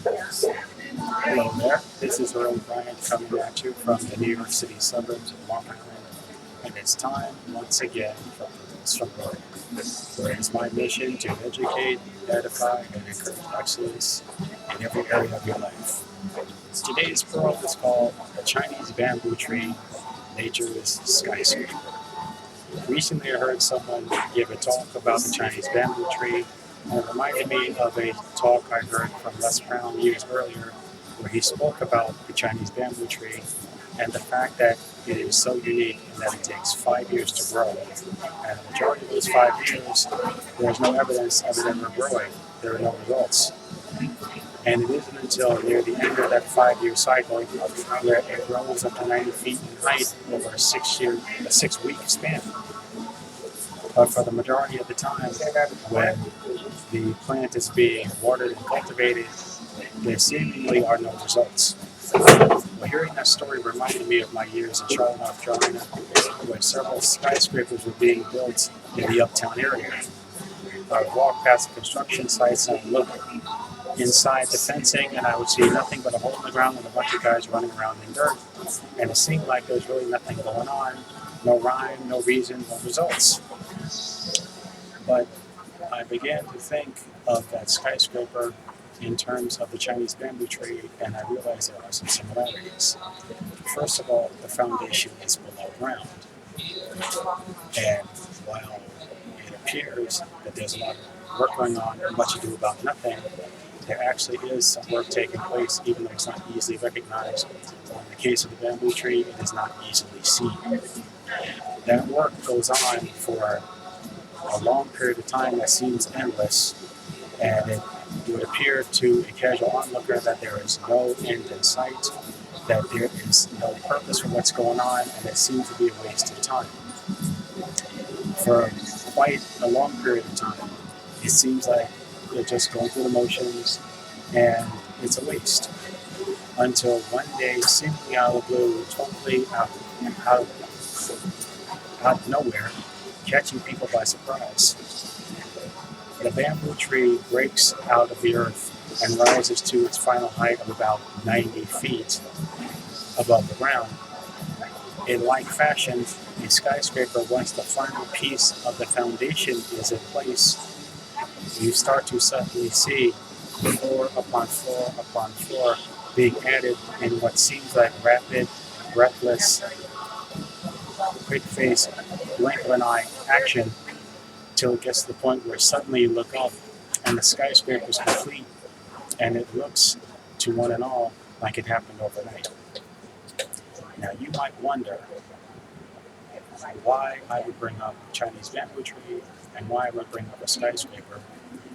Hello there. This is Earl Bryant coming at you from the New York City suburbs of Washington, and it's time once again for Prudence from Learning, where it's my mission to educate, edify, and encourage excellence in every area of your life. Today's pearl is called the Chinese bamboo tree, nature's skyscraper. Recently, I heard someone give a talk about the Chinese bamboo tree, and it reminded me of a talk I heard from Les Brown years earlier, where he spoke about the Chinese bamboo tree and the fact that it is so unique in that it takes 5 years to grow. And the majority of those 5 years, there's no evidence of it ever growing. There are no results. And it isn't until near the end of that 5 year cycle where it grows up to 90 feet in height over a 6 week span. But for the majority of the time, when the plant is being watered and cultivated, there seemingly are no results. Well, hearing that story reminded me of my years in Charlotte, North Carolina, where several skyscrapers were being built in the uptown area. I would walk past the construction sites and look inside the fencing, and I would see nothing but a hole in the ground and a bunch of guys running around in dirt. And it seemed like there was really nothing going on, no rhyme, no reason, no results. But I began to think of that skyscraper in terms of the Chinese bamboo tree, and I realized there are some similarities. First of all, the foundation is below ground. And while it appears that there's a lot of work going on and much ado about nothing, there actually is some work taking place, even though it's not easily recognized. In the case of the bamboo tree, it is not easily seen. That work goes on for a long period of time that seems endless, and it would appear to a casual onlooker that there is no end in sight, that there is no purpose for what's going on, and it seems to be a waste of time. For quite a long period of time, it seems like they're just going through the motions, and it's a waste. Until one day, seemingly out of the blue, totally out, out of nowhere, catching people by surprise. The bamboo tree breaks out of the earth and rises to its final height of about 90 feet above the ground. In like fashion, a skyscraper, once the final piece of the foundation is in place, you start to suddenly see floor upon floor upon floor being added in what seems like rapid, breathless, quick-faced, blink of an eye action till it gets to the point where suddenly you look up and the skyscraper is complete, and it looks to one and all like it happened overnight. Now you might wonder why I would bring up Chinese bamboo tree and why I would bring up a skyscraper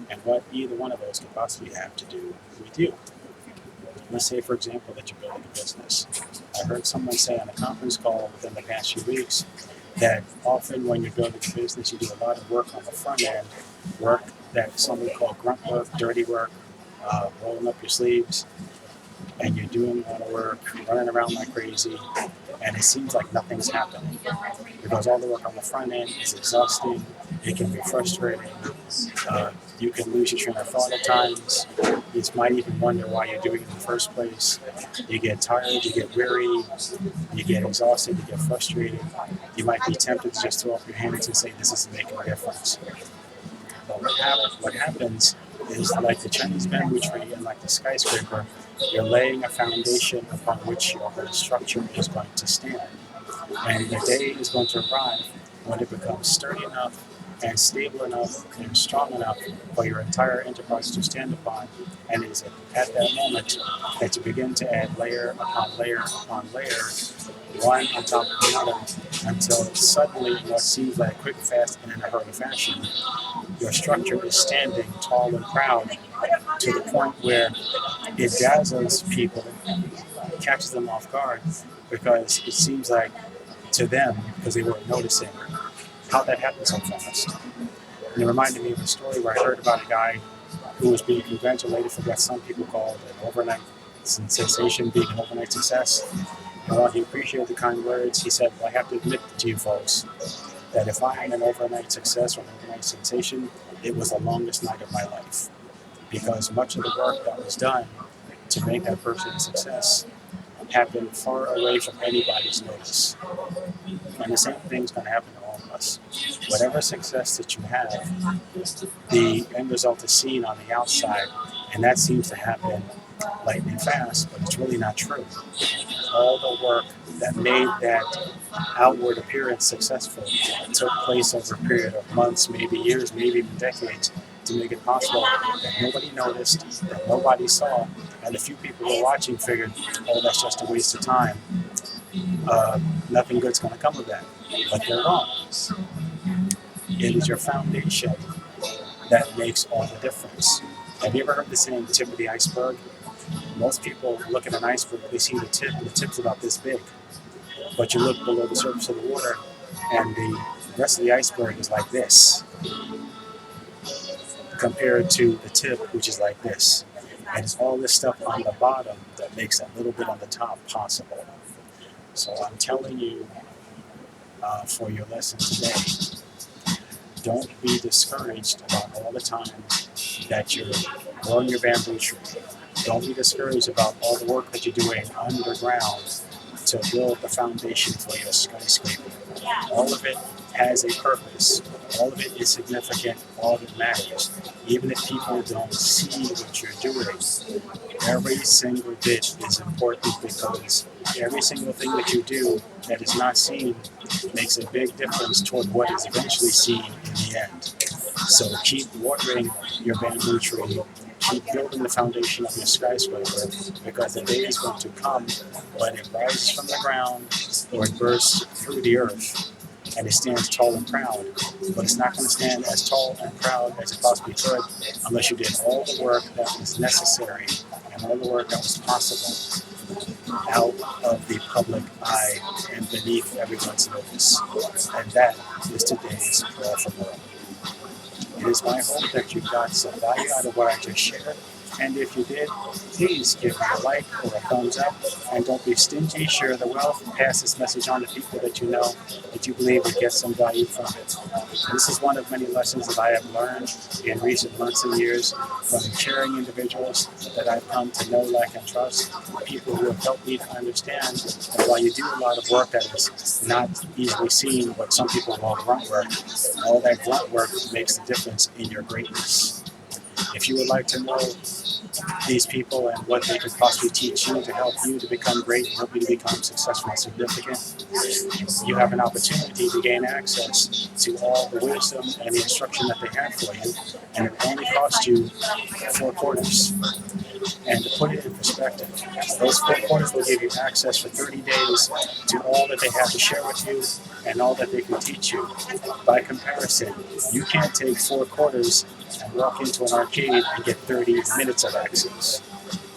and what either one of those could possibly have to do with you. Let's say, for example, that you're building a business. I heard someone say on a conference call within the past few weeks that often when you're building a business, you do a lot of work on the front end, work that some would call grunt work, dirty work, rolling up your sleeves, and you're doing a lot of work, running around like crazy, and it seems like nothing's happening because all the work on the front end is exhausting. It can be frustrating. You can lose your train of thought at times. You might even wonder why you're doing it in the first place. You get tired, you get weary, you get exhausted, you get frustrated. You might be tempted to just throw up your hands and say, this isn't making a difference. But what happens is, like the Chinese bamboo tree and like the skyscraper, you're laying a foundation upon which your whole structure is going to stand. And the day is going to arrive when it becomes sturdy enough and stable enough and strong enough for your entire enterprise to stand upon. And it is at that moment that you begin to add layer upon layer upon layer, one on top of the other, until suddenly, in what seems like a quick, fast, and in a hurry fashion, your structure is standing tall and proud to the point where it dazzles people, catches them off guard, because it seems like to them, because they weren't noticing how that happened so fast. And it reminded me of a story where I heard about a guy who was being congratulated for what some people call an overnight sensation, being an overnight success. And while he appreciated the kind words, he said, well, I have to admit to you folks that if I am an overnight success or an overnight sensation, it was the longest night of my life. because much of the work that was done to make that person a success happened far away from anybody's notice. And the same thing's going to happen to all of us. Whatever success that you have, the end result is seen on the outside, and that seems to happen lightning fast, but it's really not true. All the work that made that outward appearance successful took place over a period of months, maybe years, maybe even decades, to make it possible that nobody noticed, that nobody saw, and the few people who were watching figured, oh, that's just a waste of time. Nothing good's going to come of that. But they're wrong. It is your foundation that makes all the difference. Have you ever heard the saying, tip of the iceberg? Most people look at an iceberg, they see the tip, and the tip's about this big. But you look below the surface of the water, and the rest of the iceberg is like this, compared to the tip, which is like this. And it's all this stuff on the bottom that makes that little bit on the top possible. So I'm telling you, for your lesson today, don't be discouraged about all the times that you're growing your bamboo tree. Don't be discouraged about all the work that you're doing underground to build the foundation for your skyscraper. All of it has a purpose. All of it is significant. All of it matters. Even if people don't see what you're doing, every single bit is important, because every single thing that you do that is not seen makes a big difference toward what is eventually seen in the end. So keep watering your bamboo tree. Keep building the foundation of your skyscraper, because the day is going to come when it rises from the ground or it bursts through the earth and it stands tall and proud. But it's not going to stand as tall and proud as it possibly could unless you did all the work that was necessary and all the work that was possible out of the public eye and beneath everyone's notice. And that is today's prayer for more. It is my hope that you got some value out of what I just shared. And if you did, please give me a like or a thumbs up. And don't be stingy. Share the wealth and pass this message on to people that you know, that you believe would get some value from it. This is one of many lessons that I have learned in recent months and years from caring individuals that I've come to know, like, and trust. People who have helped me to understand that while you do a lot of work that is not easily seen, what some people call grunt work, all that grunt work makes the difference in your greatness. If you would like to know these people and what they could possibly teach you to help you to become great and help you to become successful and significant, you have an opportunity to gain access to all the wisdom and the instruction that they have for you, and it only costs you 4 quarters. And to put it in perspective, those 4 quarters will give you access for 30 days to all that they have to share with you and all that they can teach you. By comparison, you can't take 4 quarters and walk into an arcade and get 30 minutes of access.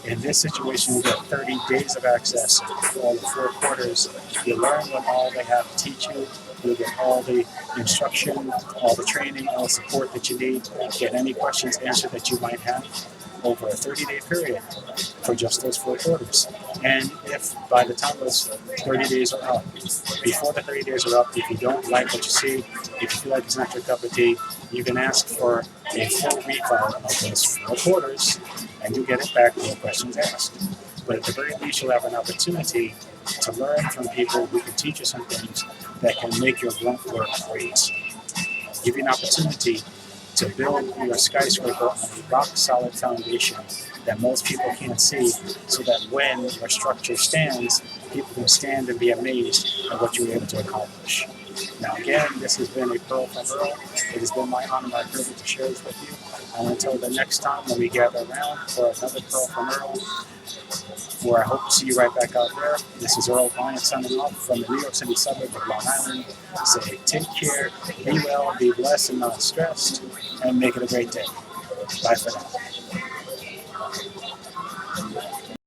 In this situation, you get 30 days of access to all the 4 quarters. You learn what all they have to teach you. You'll get all the instruction, all the training, all the support that you need. Get any questions answered that you might have over a 30-day period for just those 4 quarters. And if by the time those 30 days are up, before the 30 days are up, if you don't like what you see, if you feel like it's not your cup of tea, you can ask for a full refund of those 4 quarters, and you get it back with no questions asked. But at the very least, you'll have an opportunity to learn from people who can teach you some things that can make your grunt work great. Give you an opportunity to build your skyscraper on a rock-solid foundation that most people can't see, so that when your structure stands, people can stand and be amazed at what you were able to accomplish. Now again, this has been a Pearl from Earl. It has been my honor, my privilege to share this with you. And until the next time when we gather around for another Pearl from Earl, where I hope to see you right back out there. This is Earl Bryant signing off from the New York City suburb of Long Island. Say take care, be well, be blessed and not stressed, and make it a great day. Bye for now.